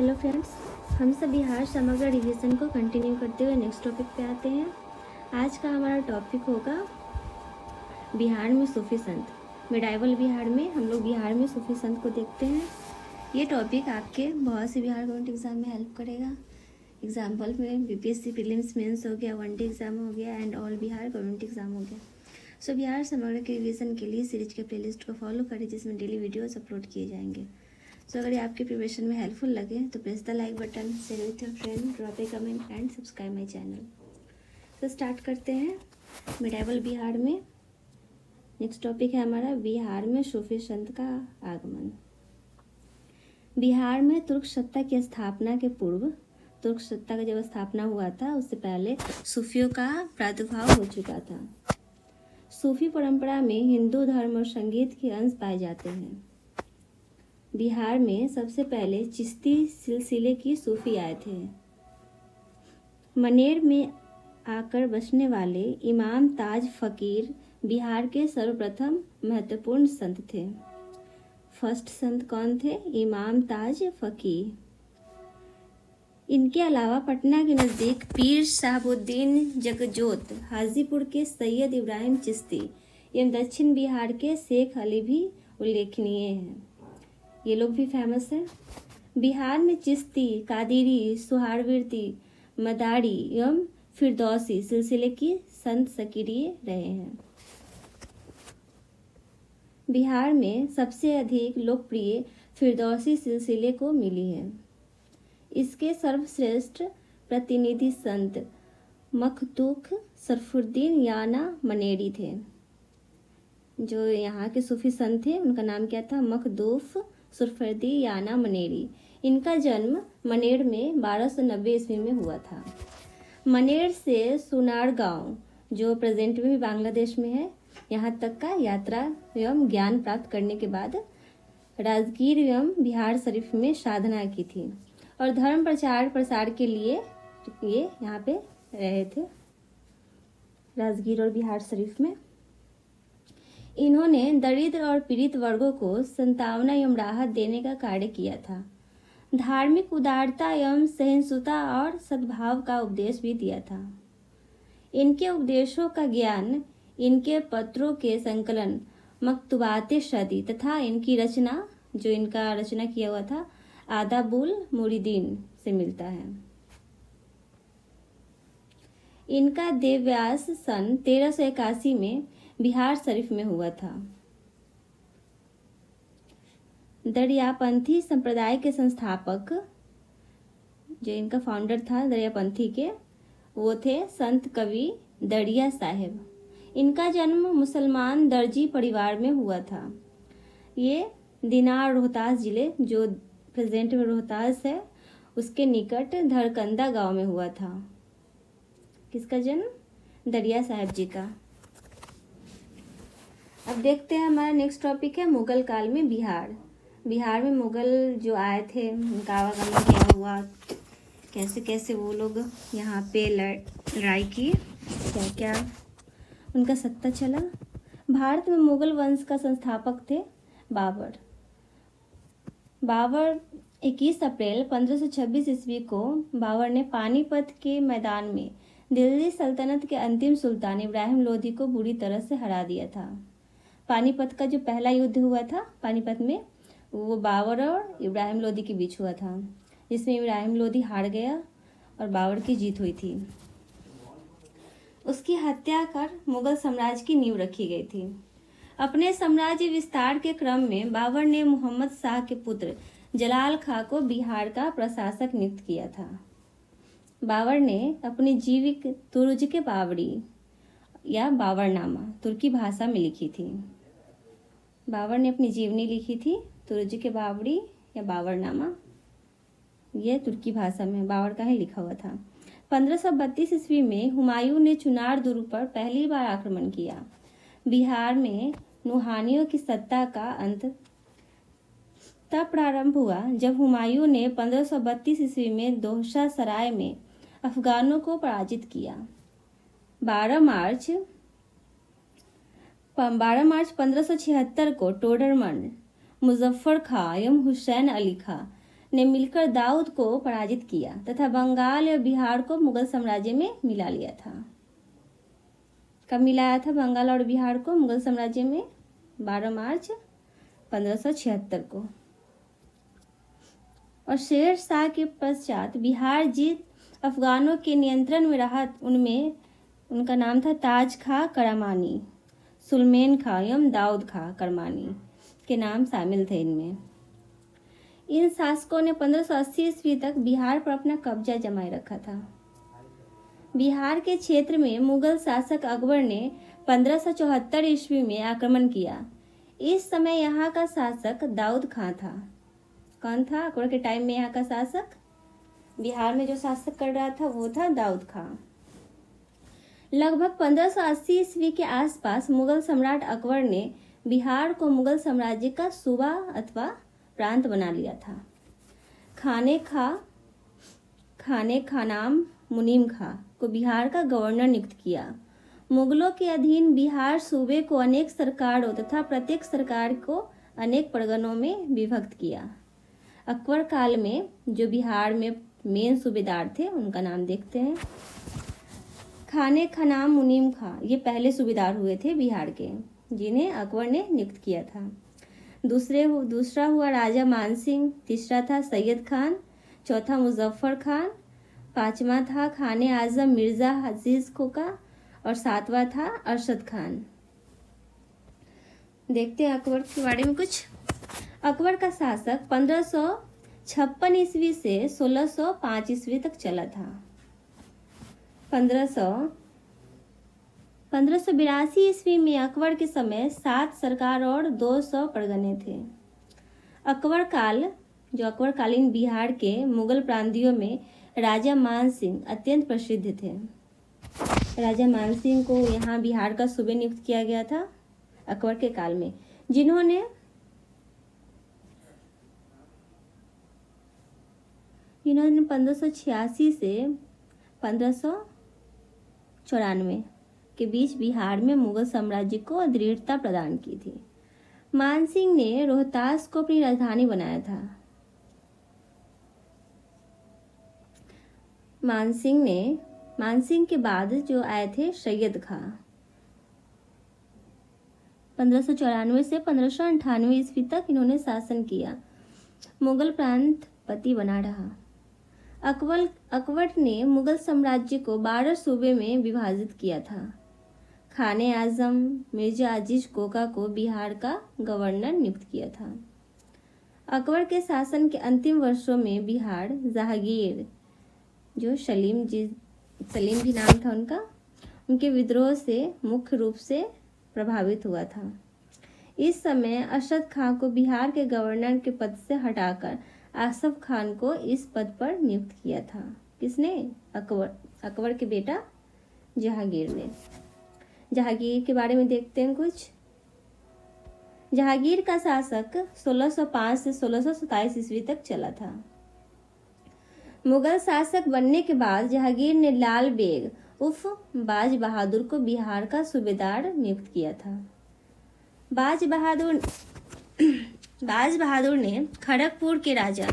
Hello friends, हम सब बिहार समग्र रिवीजन को कंटिन्यू करते हुए नेक्स्ट टॉपिक पे आते हैं। आज का हमारा टॉपिक होगा बिहार में सूफी संत। मिडाइवल बिहार में हम लोग बिहार में सूफी संत को देखते हैं। ये टॉपिक आपके बहुत से बिहार गवर्नमेंट एग्जाम में हेल्प करेगा। एग्जाम्पल में बीपीएससी प्रीलिम्स मेंस हो गया, वनडे एग्जाम हो गया and all Bihar government exam हो गया। सो बिहार समग्र के रिवीजन के लिए सीरीज के प्लेलिस्ट को फॉलो करें जिसमें डेली वीडियोस अपलोड किए जाएंगे। सो अगर ये आपके प्रिपरेशन में हेल्पफुल लगे तो press the like button, share with your friend, drop A comment and subscribe my channel. तो स्टार्ट करते हैं मिडाइवल बिहार में। नेक्स्ट टॉपिक है हमारा बिहार में सूफी संत का आगमन। बिहार में तुर्क सत्ता की स्थापना के पूर्व, तुर्क सत्ता का जब स्थापना हुआ था उससे पहले सूफियों का प्रादुर्भाव हो चुका था। सूफी परंपरा में हिंदू धर्म और संगीत के अंश पाए जाते हैं। बिहार में सबसे पहले चिश्ती सिलसिले की सूफी आए थे। मनेर में आकर बसने वाले इमाम ताज फकीर बिहार के सर्वप्रथम महत्वपूर्ण संत थे। फर्स्ट संत कौन थे? इमाम ताज फकीर। इनके अलावा पटना के नज़दीक पीर साहबुद्दीन जगजोत, हाजीपुर के सैयद इब्राहिम चिश्ती एवं दक्षिण बिहार के शेख अली भी उल्लेखनीय हैं। ये लोग भी फेमस हैं। बिहार में चिश्ती, कादिरी, सुहारवर्ती, मदारी एवं फिरदौसी सिलसिले की संत सक्रिय रहे हैं। बिहार में सबसे अधिक लोकप्रिय फिरदौसी सिलसिले को मिली है। इसके सर्वश्रेष्ठ प्रतिनिधि संत मखदूम शरफुद्दीन याना मनेरी थे। जो यहाँ के सूफी संत थे उनका नाम क्या था? मखदूम शरफुद्दीन याना मनेरी। इनका जन्म मनेर में 1290 ईस्वी में हुआ था। मनेर से सुनार गांव, जो प्रेजेंट में भी बांग्लादेश में है, यहाँ तक का यात्रा एवं ज्ञान प्राप्त करने के बाद राजगीर एवं बिहार शरीफ में साधना की थी और धर्म प्रचार प्रसार के लिए ये यहाँ पे रहे थे, राजगीर और बिहार शरीफ में। इन्होंने दरिद्र और पीड़ित वर्गों को संतावना एवं राहत देने का कार्य किया था। धार्मिक उदारता एवं सहिष्णुता और सद्भाव का उपदेश भी दिया था। इनके उपदेशों का ज्ञान इनके पत्रों के संकलन मकतूबात सदी तथा इनकी रचना, जो इनका रचना किया हुआ था, आदाबुल मुरीदीन से मिलता है। इनका देवव्यास सन 1381 में बिहार शरीफ में हुआ था। दरियापंथी संप्रदाय के संस्थापक, जो इनका फाउंडर था दरियापंथी के, वो थे संत कवि दरिया साहेब। इनका जन्म मुसलमान दर्जी परिवार में हुआ था। ये दिनार रोहतास जिले, जो प्रेजेंट में रोहतास है, उसके निकट धरकंदा गांव में हुआ था। किसका जन्म? दरिया साहेब जी का। अब देखते हैं हमारा नेक्स्ट टॉपिक है मुगल काल में बिहार। बिहार में मुगल जो आए थे उनका आवागमन क्या हुआ, कैसे कैसे वो लोग यहाँ पे लड़ाई की, क्या क्या उनका सत्ता चला। भारत में मुगल वंश का संस्थापक थे बाबर। बाबर 21 अप्रैल 1526 ईस्वी को बाबर ने पानीपत के मैदान में दिल्ली सल्तनत के अंतिम सुल्तान इब्राहिम लोधी को बुरी तरह से हरा दिया था। पानीपत का जो पहला युद्ध हुआ था पानीपत में, वो बाबर और इब्राहिम लोधी के बीच हुआ था, जिसमें इब्राहिम लोधी हार गया और बाबर की जीत हुई थी। उसकी हत्या कर मुगल साम्राज्य की नींव रखी गई थी। अपने साम्राज्य विस्तार के क्रम में बाबर ने मोहम्मद शाह के पुत्र जलाल खां को बिहार का प्रशासक नियुक्त किया था। बाबर ने अपनी जीविक तुरुज के बावरी या बाबरनामा तुर्की भाषा में लिखी थी। बाबर ने अपनी जीवनी लिखी थी, तुरुज के बावरी या बाबरनामा, यह तुर्की भाषा में बाबर का ही लिखा हुआ था। 1532 ईस्वी में हुमायूं ने चुनार दुर्ग पर पहली बार आक्रमण किया। बिहार में नुहानियों की सत्ता का अंत तब प्रारंभ हुआ जब हुमायूं ने 1532 ईस्वी में दोहशा सराय में अफगानों को पराजित किया। 12 मार्च 1576 को टोडरमन, मुजफ्फर खां एवं हुसैन अली खां ने मिलकर दाऊद को पराजित किया तथा बंगाल और बिहार को मुगल साम्राज्य में मिला लिया था। कब मिलाया था बंगाल और बिहार को मुगल साम्राज्य में? 12 मार्च 1576 को। और शेर शाह के पश्चात बिहार जीत अफगानों के नियंत्रण में रहा। उनमें उनका नाम था ताज खां करामानी, सुलेमान खां एवं दाऊद खां करमानी के नाम शामिल थे इनमें। इन शासकों ने 1580 ईस्वी तक बिहार पर अपना कब्जा जमाए रखा था। बिहार के क्षेत्र में मुगल शासक अकबर ने 1574 ईस्वी में आक्रमण किया। इस समय यहाँ का शासक दाऊद खां था। कौन था अकबर के टाइम में यहाँ का शासक? बिहार में जो शासक कर रहा था वो था दाऊद खां। लगभग 1580 ईस्वी के आसपास मुगल सम्राट अकबर ने बिहार को मुगल साम्राज्य का सूबा अथवा प्रांत बना लिया था। खाने खानाम मुनीम खां को बिहार का गवर्नर नियुक्त किया। मुगलों के अधीन बिहार सूबे को अनेक सरकारों तथा प्रत्येक सरकार को अनेक परगनों में विभक्त किया। अकबर काल में जो बिहार में मेन सूबेदार थे उनका नाम देखते हैं। खाने खनाम मुनीम खां ये पहले सूबेदार हुए थे बिहार के, जिन्हें अकबर ने नियुक्त किया था। दूसरा हुआ राजा मानसिंह, तीसरा था सैयद खान, चौथा मुजफ्फर खान, पांचवा था खाने आजम मिर्जा अजीज खोका और सातवां था अरशद खान। देखते हैं अकबर के बारे में कुछ। अकबर का शासक 1556 ईस्वी से 1605 ईस्वी तक चला था। 1582 ईस्वी में अकबर के समय 7 सरकार और 200 परगने थे। अकबरकालीन बिहार के मुगल प्रांतियों में राजा मानसिंह अत्यंत प्रसिद्ध थे। राजा मानसिंह को यहाँ बिहार का सूबे नियुक्त किया गया था अकबर के काल में, जिन्होंने 1586 से 1594 के बीच बिहार में मुगल साम्राज्य को दृढ़ता प्रदान की थी। मानसिंह ने रोहतास को अपनी राजधानी बनाया था। मानसिंह के बाद जो आए थे सैयद खां, 1594 से 1598 ईस्वी तक इन्होंने शासन किया। मुगल प्रांत पति बना रहा। अकबर ने मुगल साम्राज्य को 12 सूबे में विभाजित किया था। खाने आजम मिर्जा अजीज कोका को बिहार का गवर्नर नियुक्त किया था। अकबर के शासन के अंतिम वर्षों में बिहार जहांगीर, जो सलीम भी नाम था उनके विद्रोह से मुख्य रूप से प्रभावित हुआ था। इस समय अरशद खां को बिहार के गवर्नर के पद से हटाकर आसफ खान को इस पद पर नियुक्त किया था। किसने? अकबर के बेटा जहांगीर ने। जहांगीर के बारे में देखते हैं कुछ। जहांगीर का शासक 1605 से 1627 ईस्वी तक चला था। मुगल शासक बनने के बाद जहांगीर ने लाल बेग उर्फ बाज बहादुर को बिहार का सूबेदार नियुक्त किया था। बाज बहादुर ने खड़गपुर के राजा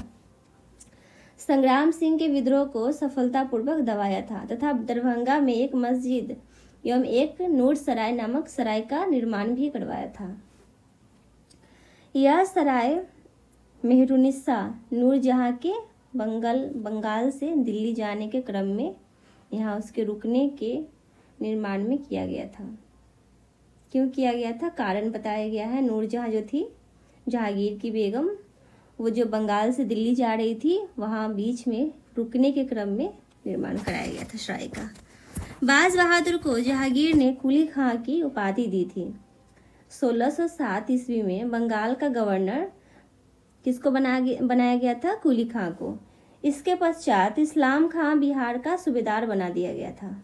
संग्राम सिंह के विद्रोह को सफलतापूर्वक दबाया था तथा दरभंगा में एक मस्जिद एवं एक नूर सराय नामक सराय का निर्माण भी करवाया था। यह सराय मेहरुनिसा नूरजहां के बंगाल से दिल्ली जाने के क्रम में यहाँ उसके रुकने के निर्माण में किया गया था। क्यों किया गया था? कारण बताया गया है। नूरजहां जो थी जहांगीर की बेगम, वो जो बंगाल से दिल्ली जा रही थी, वहाँ बीच में रुकने के क्रम में निर्माण कराया गया था सराय का। बाज बहादुर को जहांगीर ने कुली खां की उपाधि दी थी। 1607 ईस्वी में बंगाल का गवर्नर किसको बनाया गया था? कुली खां को। इसके पश्चात इस्लाम खां बिहार का सूबेदार बना दिया गया था।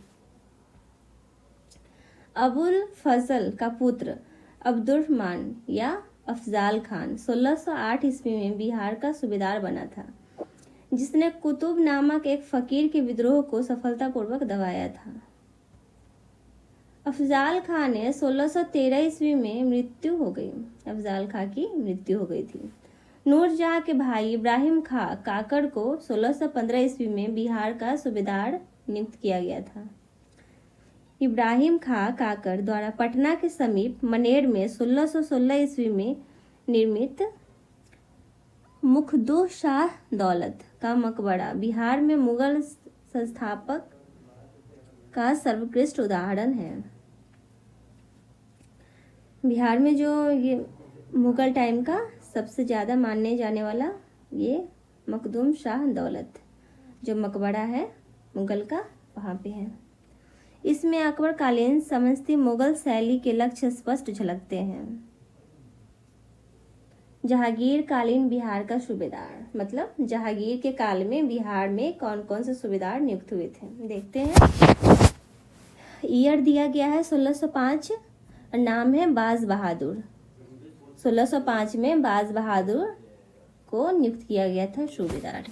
अबुल फजल का पुत्र अब्दुर्रहमान या अफजाल खान 1608 ईस्वी में बिहार का सूबेदार बना था, जिसने कुतुब नामक एक फकीर के विद्रोह को सफलतापूर्वक दबाया था। अफजाल खान ने 1613 ईस्वी में मृत्यु हो गई। अफजाल खां की मृत्यु हो गई थी। नूरजहां के भाई इब्राहिम खां काकड़ को 1615 ईस्वी में बिहार का सूबेदार नियुक्त किया गया था। इब्राहिम खां काकड़ द्वारा पटना के समीप मनेर में 1616 ईस्वी में निर्मित मुखदुम शाह दौलत का मकबरा बिहार में मुगल संस्थापक का सर्वोत्कृष्ट उदाहरण है। बिहार में जो ये मुगल टाइम का सबसे ज़्यादा मानने जाने वाला ये मुखदुम शाह दौलत जो मकबरा है मुगल का, वहाँ पे है। इसमें अकबर कालीन समस्ती मुगल शैली के लक्ष्य स्पष्ट झलकते हैं। जहांगीर कालीन बिहार का सूबेदार, मतलब जहांगीर के काल में बिहार में कौन कौन से सूबेदार नियुक्त हुए थे, देखते हैं। ईयर दिया गया है 1605 और नाम है बाज बहादुर। 1605 में बाज बहादुर को नियुक्त किया गया था सूबेदार।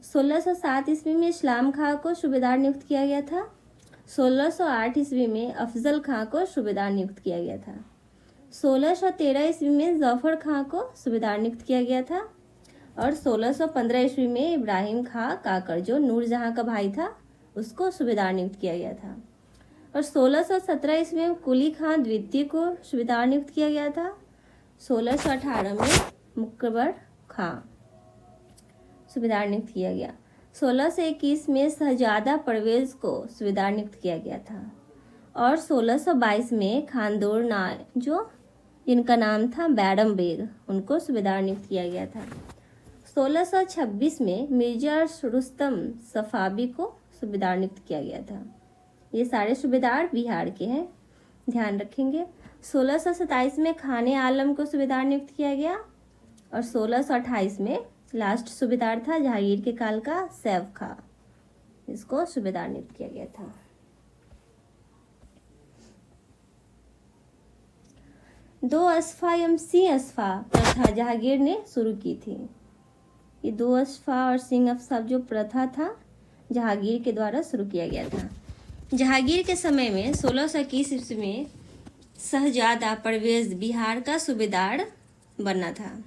1607 ईस्वी में इस्लाम खां को सूबेदार नियुक्त किया गया था। 1608 ईस्वी में अफजल खां को सूबेदार नियुक्त किया गया था। 1613 ईस्वी में जफर खां को सूबेदार नियुक्त किया गया था और 1615 ईस्वी में इब्राहिम खां काकड़ जो नूरजहां का भाई था उसको सूबेदार नियुक्त किया गया था और 1617 ईस्वी में कुली खां द्वितीय को सूबेदार नियुक्त किया गया था। 1618 में मुकबर खां सूबेदार नियुक्त किया गया। 1621 में शहजादा परवेज को सूबेदार नियुक्त किया गया था और 1622 में खानदोर नाय जो जिनका नाम था बैडम बेग उनको सूबेदार नियुक्त किया गया था। 1626 में मिर्जा रुस्तम सफावी को सूबेदार नियुक्त किया गया था। ये सारे सूबेदार बिहार के हैं, ध्यान रखेंगे। 1627 में खाने आलम को सूबेदार नियुक्त किया गया और 1628 में लास्ट सूबेदार था जहांगीर के काल का सैफ खां, इसको सूबेदार नियुक्त किया गया था। दो अस्फा एवं सिंह अस्फा प्रथा जहांगीर ने शुरू की थी। ये दो अस्फा और सिंह अस्फा जो प्रथा था जहांगीर के द्वारा शुरू किया गया था। जहांगीर के समय में 1621 ईस्वी में शहजादा परवेज बिहार का सूबेदार बनना था।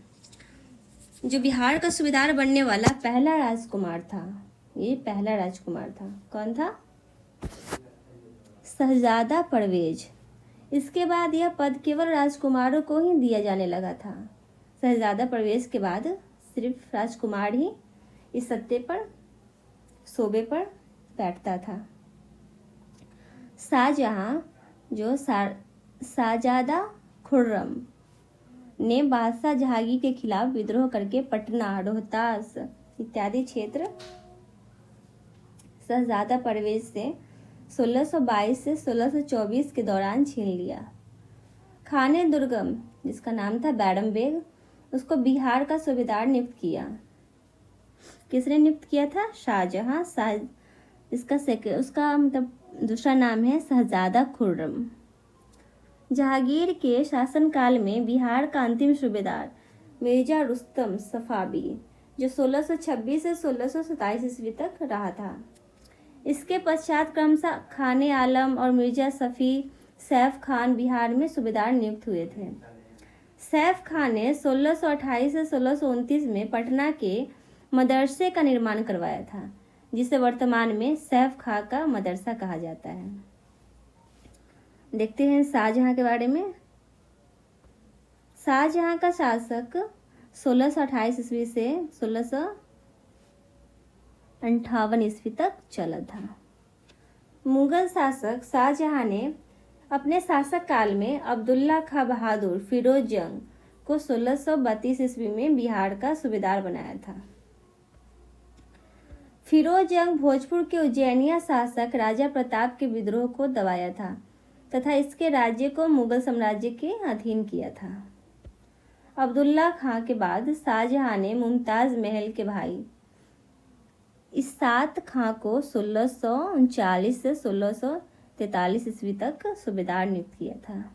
जो बिहार का सूबेदार बनने वाला पहला राजकुमार था, ये पहला राजकुमार था। कौन था? शहजादा परवेज। इसके बाद यह पद केवल राजकुमारों को ही दिया जाने लगा था। शहजादा परवेज के बाद सिर्फ राजकुमार ही इस सत्ते पर शोबे पर बैठता था। शाहजहां जो शाहजादा खुर्रम ने बादशाह जहांगीर के खिलाफ विद्रोह करके पटना, रोहतास इत्यादि क्षेत्र शहजादा परवेज से 1622 से 1624 के दौरान छीन लिया। खाने दुर्गम जिसका नाम था बैडम बेग उसको बिहार का सूबेदार नियुक्त किया। किसने नियुक्त किया था? शाहजहां। उसका मतलब दूसरा नाम है शहजादा खुर्रम। जहांगीर के शासनकाल में बिहार का अंतिम सूबेदार मिर्जा रुस्तम सफावी जो 1626 से 1627 ईस्वी तक रहा था। इसके पश्चात क्रमशः खाने आलम और मिर्जा शफी सैफ खान बिहार में सूबेदार नियुक्त हुए थे। सैफ खान ने 1628 से 1629 में पटना के मदरसे का निर्माण करवाया था जिसे वर्तमान में सैफ खां का मदरसा कहा जाता है। देखते हैं शाहजहां के बारे में। शाहजहां का शासक 1628 ईस्वी से 1658 ईस्वी तक चला था। मुगल शासक शाहजहां ने अपने शासक काल में अब्दुल्ला खां बहादुर फिरोज जंग को 1632 ईस्वी में बिहार का सूबेदार बनाया था। फिरोज जंग भोजपुर के उज्जैनिया शासक राजा प्रताप के विद्रोह को दबाया था तथा इसके राज्य को मुगल साम्राज्य के अधीन किया था। अब्दुल्ला खां के बाद शाहजहां ने मुमताज महल के भाई इसात खां को 1639 से 1643 ईस्वी तक सूबेदार नियुक्त किया था।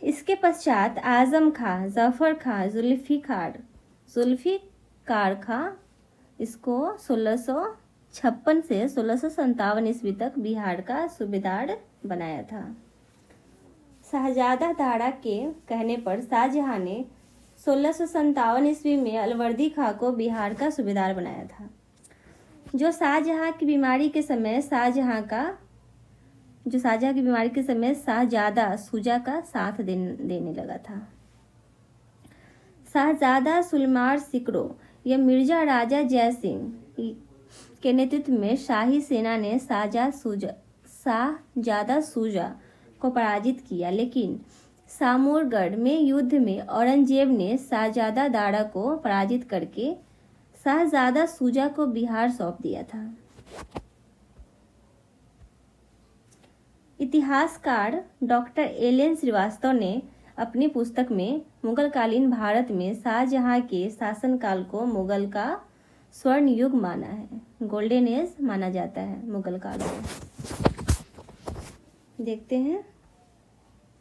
इसके पश्चात आजम खां, जफर खां, जुल्फिकार खां इसको 1656 से 1657 ईस्वी तक बिहार का सूबेदार बनाया था। शाहजादा दारा के कहने पर शाहजहां ने 1657 ईस्वी में अलवर्दी खां को बिहार का सूबेदार बनाया था, जो शाहजहां की बीमारी के समय शाहजादा शुजा का साथ देने लगा था। शाहजादा सुलेमान सिकरो या मिर्जा राजा जय सिंह के नेतृत्व में शाही सेना ने शाहजादा शुजा को पराजित किया, लेकिन सामोरगढ़ में युद्ध में औरंगजेब ने शाहजादा दारा को पराजित करके शाहजादा शुजा को बिहार सौंप दिया था। इतिहासकार डॉक्टर एल.एन. श्रीवास्तव ने अपनी पुस्तक में मुगलकालीन भारत में शाहजहां के शासनकाल को मुगल का स्वर्ण युग माना है, गोल्डन एज माना जाता है मुगल काल को। देखते हैं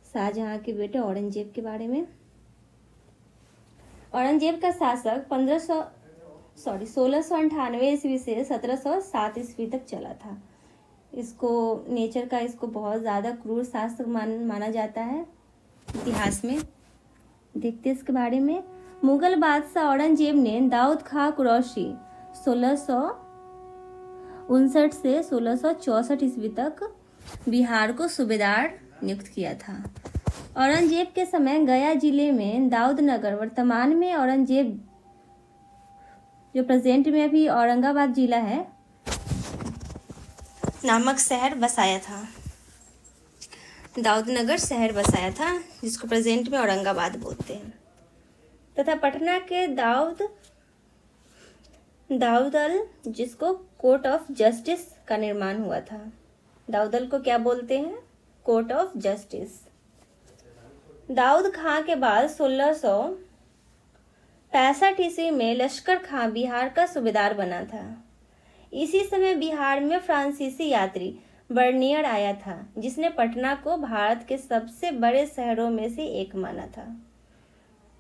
शाहजहां के बेटे औरंगजेब के बारे में। औरंगजेब का शासक 1698 ईस्वी से 1707 ईस्वी तक चला था। इसको बहुत ज्यादा क्रूर शासक माना जाता है इतिहास में। देखते इसके बारे में। मुगल बादशाह औरंगजेब ने दाऊद खां कुरैशी 1659 से 1664 ईस्वी तक बिहार को सूबेदार नियुक्त किया था। औरंगजेब के समय गया जिले में दाऊदनगर, वर्तमान में औरंगजेब जो प्रेजेंट में अभी औरंगाबाद जिला है, नामक शहर बसाया था। दाऊदनगर शहर बसाया था, जिसको प्रेजेंट में औरंगाबाद बोलते हैं। तथा पटना के दाऊदल, जिसको कोर्ट ऑफ जस्टिस का निर्माण हुआ था। दाऊदल को क्या बोलते हैं? Court of justice. Daud Khan के बाद 1665 ईस्वी में लश्कर खां बिहार का सूबेदार बना था। इसी समय बिहार में फ्रांसीसी यात्री बर्नियर आया था, जिसने पटना को भारत के सबसे बड़े शहरों में से एक माना था।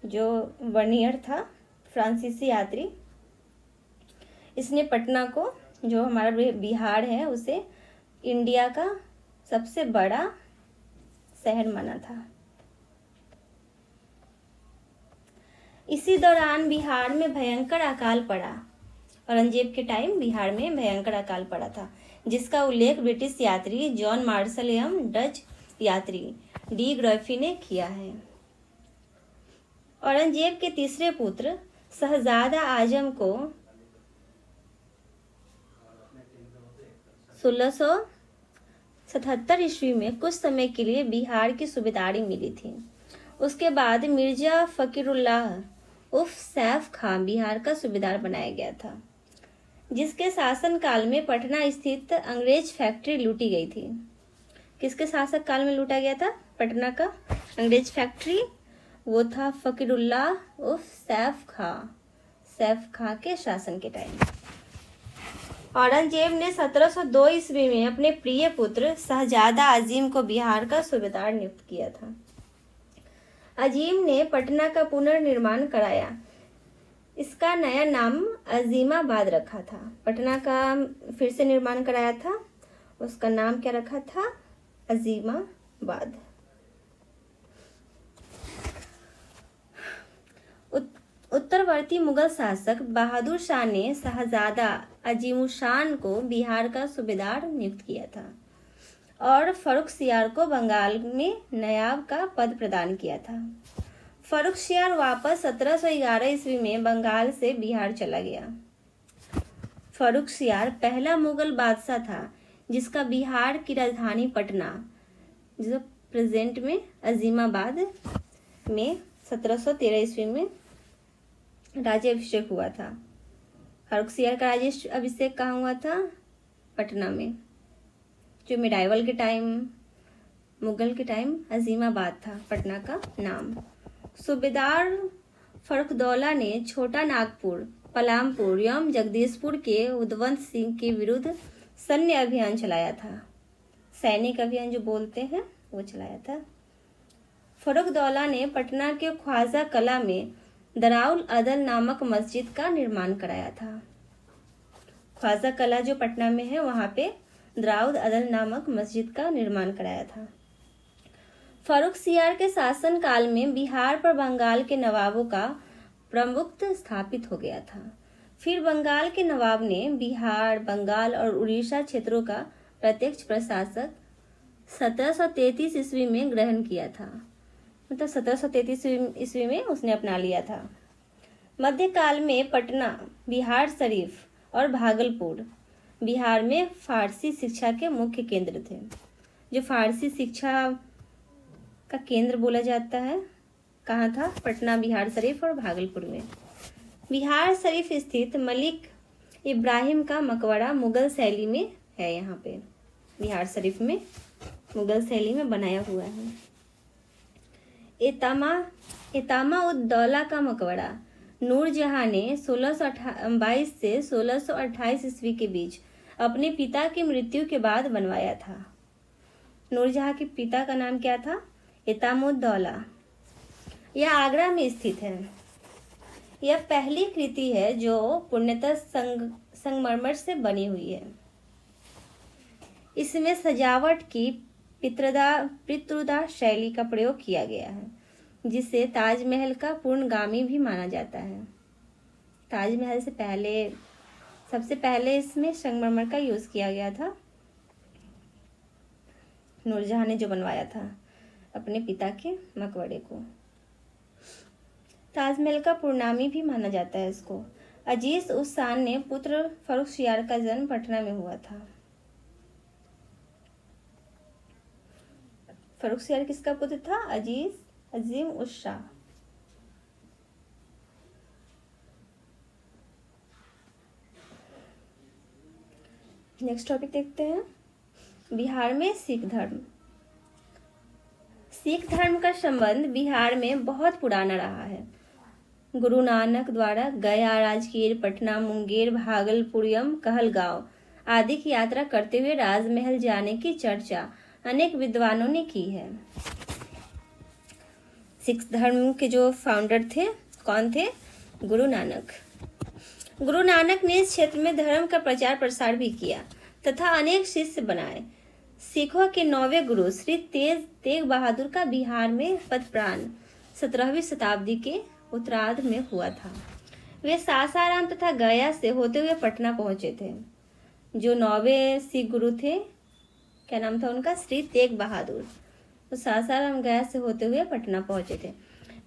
जो बर्नियर था, फ्रांसीसी यात्री, इसने पटना को, जो हमारा बिहार है, उसे इंडिया का सबसे बड़ा शहर माना था। इसी दौरान बिहार में भयंकर अकाल पड़ा। औरंगजेब के टाइम बिहार में भयंकर अकाल पड़ा था, जिसका उल्लेख ब्रिटिश यात्री जॉन मार्शल एवं डच यात्री डी ग्रॉफी ने किया है। औरंगजेब के तीसरे पुत्र शहजादा आजम को 1677 ईस्वी में कुछ समय के लिए बिहार की सूबेदारी मिली थी। उसके बाद मिर्जा फकीरुल्लाह उर्फ सैफ खां बिहार का सूबेदार बनाया गया था, जिसके शासन काल में पटना स्थित अंग्रेज फैक्ट्री लूटी गई थी। किसके शासक काल में लूटा गया था पटना का अंग्रेज फैक्ट्री? वो था फकीरुल्लाह उर्फ सैफ खां के शासन के टाइम। औरंगजेब ने 1702 ईस्वी में अपने प्रिय पुत्र शहजादा अजीम को बिहार का सूबेदार नियुक्त किया था। अजीम ने पटना का पुनर्निर्माण कराया। इसका नया नाम अजीमाबाद रखा था। पटना का फिर से निर्माण कराया था, उसका नाम क्या रखा था? अजीमाबाद। उत्तरवर्ती मुगल शासक बहादुर शाह ने शहजादा अजीमुशान को बिहार का सूबेदार नियुक्त किया था और फर्रुखसियार को बंगाल में नयाब का पद प्रदान किया था। फर्रुखसियार वापस 1711 ईस्वी में बंगाल से बिहार चला गया। फर्रुखसियार पहला मुगल बादशाह था जिसका बिहार की राजधानी पटना, जो प्रेजेंट में अजीमाबाद में 1713 ईस्वी में राज्याभिषेक हुआ था। फर्रुखसियार का राज्याभिषेक कहाँ हुआ था? पटना में, जो मिडाइवल के टाइम, मुगल के टाइम अजीमाबाद था पटना का नाम। सूबेदार फर्रुखदौला ने छोटा नागपुर, पलामपुर एवं जगदीशपुर के उदवंत सिंह के विरुद्ध सैन्य अभियान चलाया था। सैनिक अभियान जो बोलते हैं वो चलाया था। फर्रुखदौला ने पटना के ख्वाजा कला में दराउल अदल नामक मस्जिद का निर्माण कराया था। ख्वाजा कला जो पटना में है, वहां पे दराउल अदल नामक मस्जिद का निर्माण कराया था। फर्रुखसियार के शासन काल में बिहार पर बंगाल के नवाबों का प्रभुत्व स्थापित हो गया था। फिर बंगाल के नवाब ने बिहार, बंगाल और उड़ीसा क्षेत्रों का प्रत्यक्ष प्रशासक 1733 ईस्वी में ग्रहण किया था। मतलब 1733 ईस्वी में उसने अपना लिया था। मध्यकाल में पटना, बिहार शरीफ और भागलपुर बिहार में फारसी शिक्षा के मुख्य केंद्र थे। जो फारसी शिक्षा का केंद्र बोला जाता है कहाँ था? पटना, बिहार शरीफ और भागलपुर में। बिहार शरीफ स्थित मलिक इब्राहिम का मकबरा मुगल शैली में है। यहाँ पे बिहार शरीफ में मुगल शैली में बनाया हुआ है। इतामा उद दौला का मकबरा नूरजहां ने 1622 से 1628 ईस्वी के बीच अपने पिता की मृत्यु के बाद बनवाया था। नूरजहां के पिता का नाम क्या था? इतामुद्दौला। यह आगरा में स्थित है। यह पहली कृति है जो पूर्णतः संगमरमर से बनी हुई है। इसमें सजावट की पितृदा शैली का प्रयोग किया गया है, जिसे ताजमहल का पूर्वगामी भी माना जाता है। ताजमहल से पहले, सबसे पहले इसमें संगमरमर का यूज किया गया था। नूरजहां ने जो बनवाया था अपने पिता के मकबरे को। ताजमहल का पूर्वगामी भी माना जाता है इसको। अजीज उस शान ने पुत्र फर्रुखसियार का जन्म पटना में हुआ था। फर्रुखसियार किसका पुत्र था? अजीम उस शाह। नेक्स्ट टॉपिक देखते हैं। बिहार में सिख धर्म। सिख धर्म का संबंध बिहार में बहुत पुराना रहा है। गुरु नानक द्वारा गया, राजगीर, पटना, मुंगेर, भागलपुरियम, कहलगांव आदि की यात्रा करते हुए राजमहल जाने की चर्चा अनेक विद्वानों ने की है। सिख धर्म के जो फाउंडर थे कौन थे? गुरु नानक। गुरु नानक ने इस क्षेत्र में धर्म का प्रचार प्रसार भी किया तथा अनेक शिष्य बनाए। सिखों के 9वें गुरु श्री तेग बहादुर का बिहार में पदप्राण 17वीं शताब्दी के उत्तरार्ध में हुआ था। वे सासाराम तथा गया से होते हुए पटना पहुंचे थे। जो 9वें सिख गुरु थे, क्या नाम था उनका? श्री तेग बहादुर। तो सासाराम, गया से होते हुए पटना पहुंचे थे।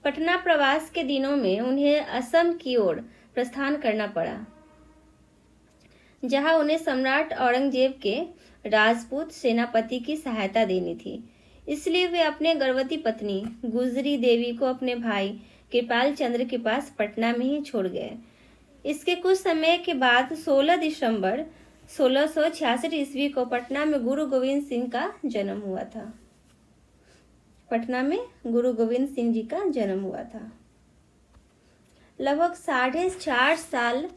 पटना प्रवास के दिनों में उन्हें असम की ओर प्रस्थान करना पड़ा, जहां उन्हें सम्राट औरंगजेब के राजपूत सेनापति की सहायता देनी थी। इसलिए वे अपने गर्भवती पत्नी गुजरी देवी को अपने भाई कृपाल चंद्र के पास पटना में ही छोड़ गए। इसके कुछ समय के बाद 16 दिसंबर 1666 ईस्वी को पटना में गुरु गोविंद सिंह का जन्म हुआ था। पटना में गुरु गोविंद सिंह जी का जन्म हुआ था। लगभग 4.5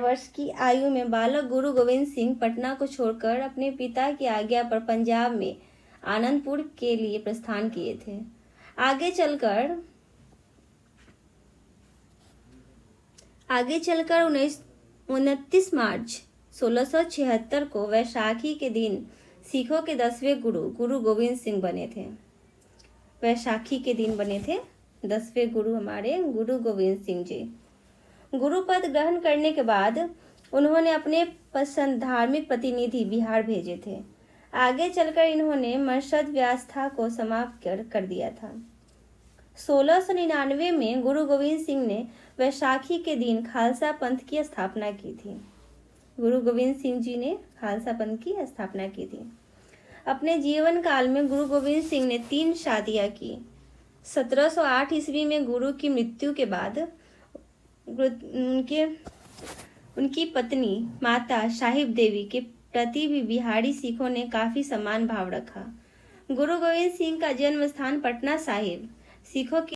वर्ष की आयु में बालक गुरु गोविंद सिंह पटना को छोड़कर अपने पिता की आज्ञा पर पंजाब में आनंदपुर के लिए प्रस्थान किए थे। आगे चलकर 29 मार्च 1676 को वैशाखी के दिन सिखों के 10वें गुरु गोविंद सिंह बने थे। वैशाखी के दिन बने थे 10वें गुरु हमारे गुरु गोविंद सिंह जी। गुरु पद ग्रहण करने के बाद उन्होंने अपने पसंद धार्मिक प्रतिनिधि बिहार भेजे थे। आगे चलकर इन्होंने मर्शद व्यवस्था को समाप्त कर दिया था। 1699 में गुरु गोविंद सिंह ने वैशाखी के दिन खालसा पंथ की स्थापना की थी। गुरु गोविंद सिंह जी ने खालसा पंथ की स्थापना की थी। अपने जीवन काल में गुरु गोविंद सिंह ने 3 शादियां की। 1708 ईस्वी में गुरु की मृत्यु के बाद उनकी पत्नी माता साहिब देवी के प्रति भी बिहारी सिखों ने काफी सम्मान भाव रखा। गुरु गोविंद सिंह का जन्म स्थान पटना साहिब सिखों की